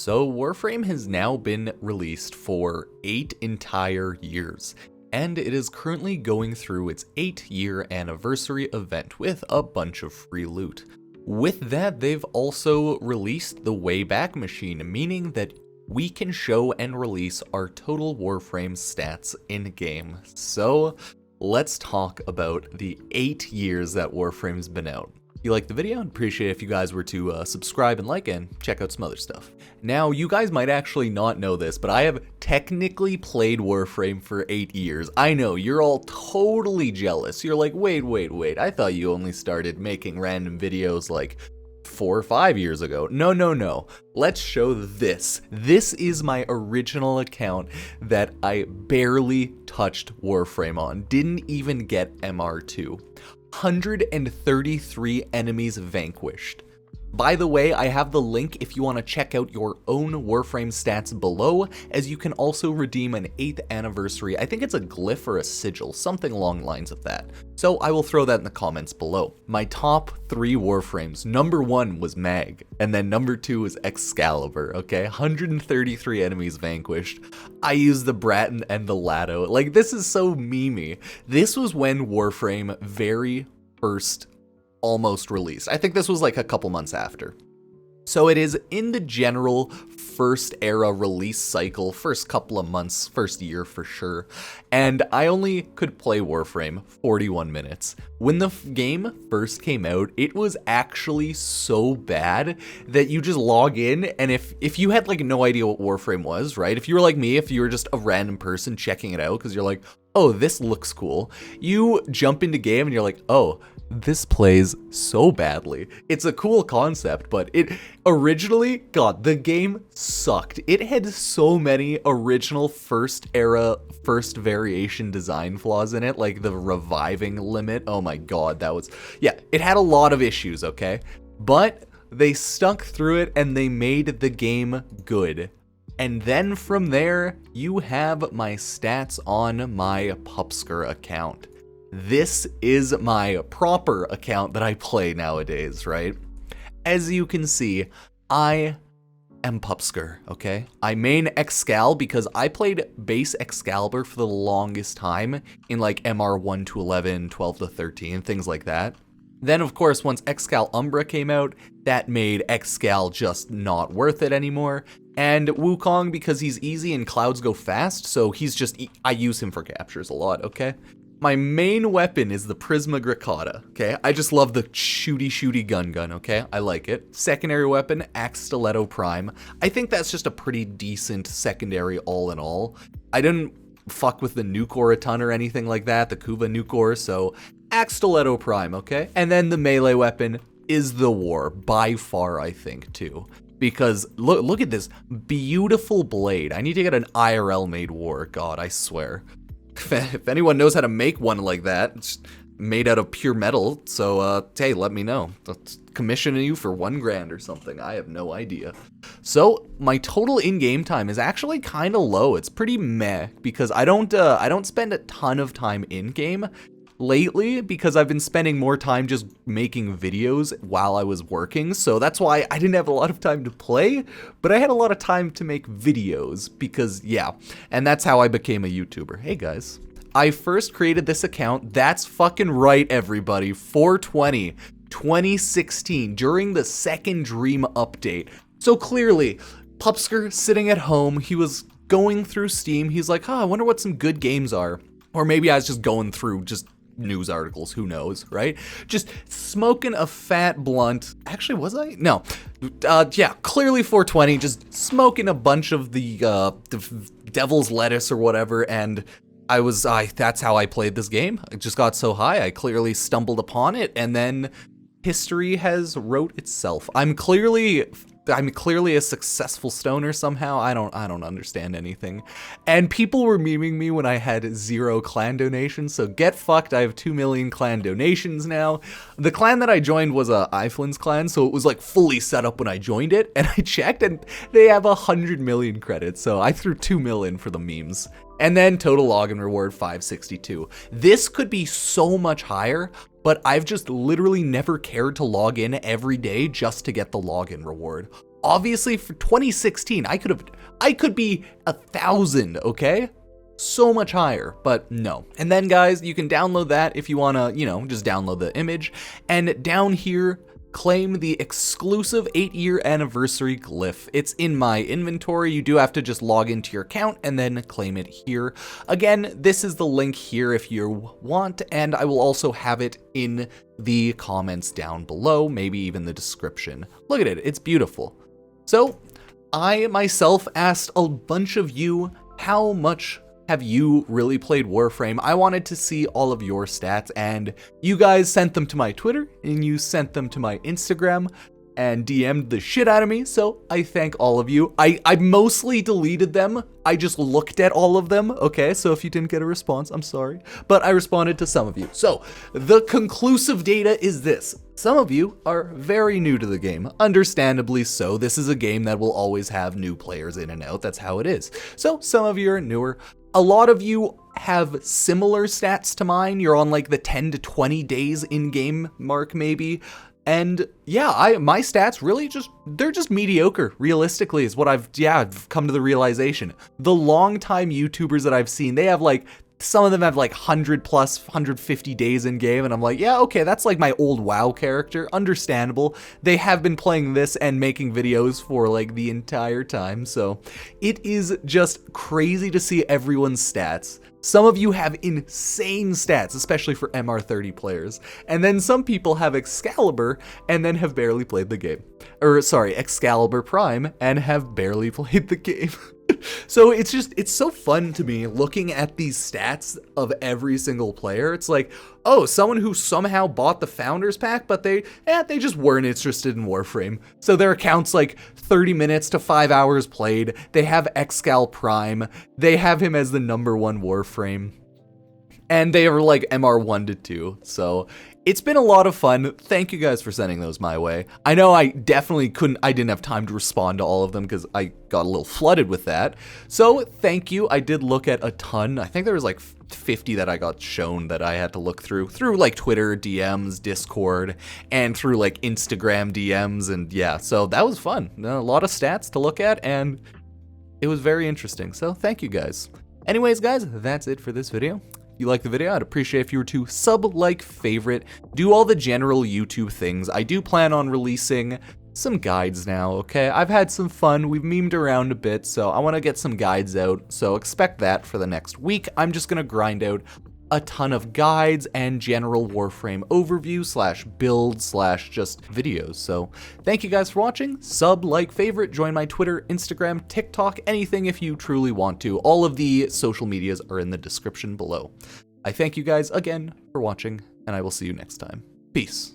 So Warframe has now been released for 8 entire years, and it is currently going through its 8-year anniversary event with a bunch of free loot. With that, they've also released the Wayback machine, meaning that we can show and release our total Warframe stats in-game. So let's talk about the 8 years that Warframe's been out. If you liked the video, I'd appreciate it if you guys were to subscribe and like and check out some other stuff. Now, you guys might actually not know this, but I have technically played Warframe for 8 years. I know, you're all totally jealous. You're like, wait, I thought you only started making random videos like 4 or 5 years ago. No. Let's show this. This is my original account that I barely touched Warframe on. Didn't even get MR2. 133 enemies vanquished. By the way, I have the link if you want to check out your own Warframe stats below, as you can also redeem an 8th anniversary. I think it's a glyph or a sigil, something along the lines of that. So I will throw that in the comments below. My top 3 Warframes, number 1 was Mag, and then number 2 was Excalibur, okay? 133 enemies vanquished. I used the Bratton and the Lado. Like, this is so memey. This was when Warframe very first almost released. I think this was like a couple months after. So it is in the general first era release cycle, first couple of months, first year for sure. And I only could play Warframe 41 minutes. When the game first came out, it was actually so bad that you just log in, and if you had like no idea what Warframe was, right? If you were like me, if you were just a random person checking it out because you're like, oh, this looks cool, you jump into game and you're like, oh, this plays so badly. It's a cool concept, but it originally, God, the game sucked. It had so many original first era, first variation design flaws in it, like the reviving limit. Oh my God, that was, yeah, it had a lot of issues, okay? But they stuck through it and they made the game good. And then from there, you have my stats on my Pupsker account. This is my proper account that I play nowadays, right? As you can see, I am Pupsker, okay? I main Excal because I played base Excalibur for the longest time in like MR 1 to 11, 12 to 13, things like that. Then, of course, once Excal Umbra came out, that made Excal just not worth it anymore. And Wukong, because he's easy and clouds go fast, so he's just, I use him for captures a lot, okay? My main weapon is the Prisma Gricata, okay? I just love the shooty gun, okay? I like it. Secondary weapon, Axe Stiletto Prime. I think that's just a pretty decent secondary all in all. I didn't fuck with the Nukor a ton or anything like that, the Kuva Nukor, so Axe Stiletto Prime, okay? And then the melee weapon is the War, by far, I think, too. Because look at this beautiful blade. I need to get an IRL made War, God, I swear. If anyone knows how to make one like that, it's made out of pure metal, so hey, let me know. I'll commission you for $1,000 or something. I have no idea. So my total in-game time is actually kind of low. It's pretty meh because I don't spend a ton of time in-game lately because I've been spending more time just making videos while I was working, so that's why I didn't have a lot of time to play, but I had a lot of time to make videos because, yeah, and that's how I became a YouTuber. Hey guys, I first created this account, that's fucking right everybody, 4/20, 2016, during the second Dream update. So clearly, Pupsker sitting at home, he was going through Steam, he's like, I wonder what some good games are. Or maybe I was just going through just news articles, who knows, right? Just smoking a fat blunt. Actually, was I? No. Yeah, clearly 420, just smoking a bunch of the devil's lettuce or whatever, and that's how I played this game. I just got so high, I clearly stumbled upon it, and then history has wrote itself. I'm clearly a successful stoner somehow. I don't understand anything. And people were memeing me when I had 0 clan donations, so get fucked, I have 2 million clan donations now. The clan that I joined was a Iflin's clan, so it was like fully set up when I joined it, and I checked and they have 100 million credits, so I threw 2 million for the memes. And then total login reward 562. This could be so much higher, but I've just literally never cared to log in every day just to get the login reward. Obviously for 2016, I could be 1,000, okay? So much higher, but no. And then guys, you can download that if you wanna, just download the image. And down here, claim the exclusive 8-year anniversary glyph. It's in my inventory. You do have to just log into your account and then claim it here. Again, this is the link here if you want, and I will also have it in the comments down below, maybe even the description. Look at it, it's beautiful. So, I myself asked a bunch of you, how much have you really played Warframe? I wanted to see all of your stats, and you guys sent them to my Twitter, and you sent them to my Instagram, and DM'd the shit out of me, so I thank all of you. I mostly deleted them. I just looked at all of them, okay? So if you didn't get a response, I'm sorry. But I responded to some of you. So, the conclusive data is this. Some of you are very new to the game, understandably so. This is a game that will always have new players in and out, that's how it is. So, some of you are newer. A lot of you have similar stats to mine. You're on like the 10 to 20 days in-game mark, maybe. And yeah, my stats really they're just mediocre, realistically, is what I've come to the realization. The long-time YouTubers that I've seen, they have like, some of them have like 100 plus, 150 days in game, and I'm like, yeah, okay, that's like my old WoW character, understandable. They have been playing this and making videos for like the entire time, so it is just crazy to see everyone's stats. Some of you have insane stats, especially for MR30 players, and then some people have Excalibur and then have barely played the game. Or sorry, Excalibur Prime and have barely played the game. So it's so fun to me looking at these stats of every single player. It's like, oh, someone who somehow bought the Founders Pack, but they just weren't interested in Warframe. So their account's like 30 minutes to 5 hours played. They have Excal Prime. They have him as the -- 1 Warframe. And they are like MR1 to 2. So it's been a lot of fun. Thank you guys for sending those my way. I know I definitely I didn't have time to respond to all of them because I got a little flooded with that. So thank you. I did look at a ton. I think there was like 50 that I got shown that I had to look through like Twitter DMs, Discord, and through like Instagram DMs. And yeah, so that was fun. A lot of stats to look at, and it was very interesting. So thank you guys. Anyways, guys, that's it for this video. If you like the video, I'd appreciate if you were to sub, like, favorite, do all the general YouTube things. I do plan on releasing some guides now, okay? I've had some fun, we've memed around a bit, so I want to get some guides out, so expect that for the next week. I'm just going to grind out a ton of guides and general Warframe overview / build / just videos. So thank you guys for watching. Sub, like, favorite, join my Twitter, Instagram, TikTok, anything if you truly want to. All of the social medias are in the description below. I thank you guys again for watching, and I will see you next time. Peace.